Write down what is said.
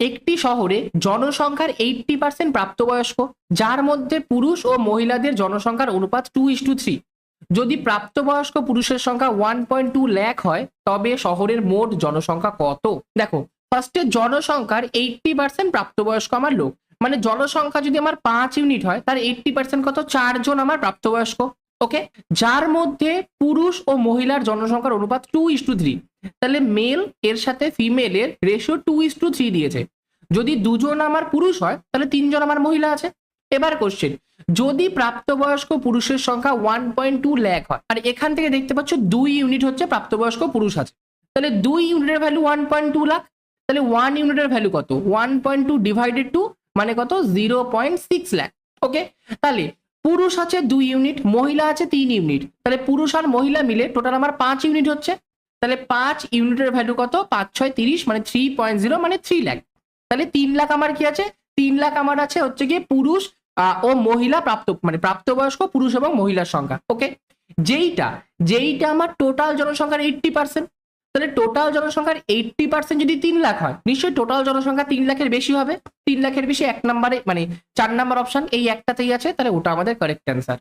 একটি শহরে জনসংখ্যার 80% প্রাপ্তবয়স্ক, যার মধ্যে পুরুষ ও মহিলাদের জনসংখ্যার অনুপাত 2:3। যদি প্রাপ্তবয়স্ক পুরুষের সংখ্যা 1.2 লাখ হয় তবে শহরের মোট জনসংখ্যা কত? দেখো, ফার্স্টে জনসংখ্যার 80% প্রাপ্তবয়স্ক আমার লোক, মানে জনসংখ্যা যদি আমার 5 ইউনিট হয় তার 80% কত? 4 জন আমার প্রাপ্তবয়স্ক। ওকে, যার মধ্যে পুরুষ ও মহিলার জনসংখ্যার অনুপাত 2:3। তাহলে মেল এর সাথে ফিমেলের রেশিও 2:3 দিয়েছে। যদি দুজন আমার পুরুষ হয় তাহলে 3 জন আমার মহিলা আছে। এবার কোশ্চেন, যদি প্রাপ্তবয়স্ক পুরুষের সংখ্যা 1.2 লাখ হয়, আর এখান থেকে দেখতে পাচ্ছ 2 ইউনিট হচ্ছে প্রাপ্তবয়স্ক পুরুষ আছে, তাহলে 2 ইউনিটের ভ্যালু 1.2 লাখ। তাহলে 1 ইউনিটের ভ্যালু কত? 1.2 ডিভাইডেড 2 মানে কত? 0.6 লাখ। ওকে, তাহলে পুরুষ আছে 2 ইউনিট, মহিলা আছে 3 ইউনিট, তাহলে পুরুষ আর মহিলা মিলে টোটাল আমার 5 ইউনিট হচ্ছে। তাহলে 5 ইউনিটের ভ্যালু কত? 5 6 30 মানে 3.0 মানে 3 লাখ। তাহলে 3 লাখ আমার কি আছে? 3 লাখ আমার আছে হচ্ছে কি পুরুষ ও মহিলা মানে প্রাপ্তবয়স্ক পুরুষ এবং মহিলার সংখ্যা। ওকে, যেইটা যেইটা আমার টোটাল জনসংখ্যার 80%। তাহলে টোটাল জনসংখ্যার 80% যদি 3 লাখ হয়, নিশ্চয়ই টোটাল জনসংখ্যা 3 লাখের বেশি হবে। 3 লাখের বেশি 1 নম্বরে মানে 4 নম্বর অপশন এই একটাতেই আছে, তাহলে ওটা আমাদের কারেক্ট অ্যান্সার।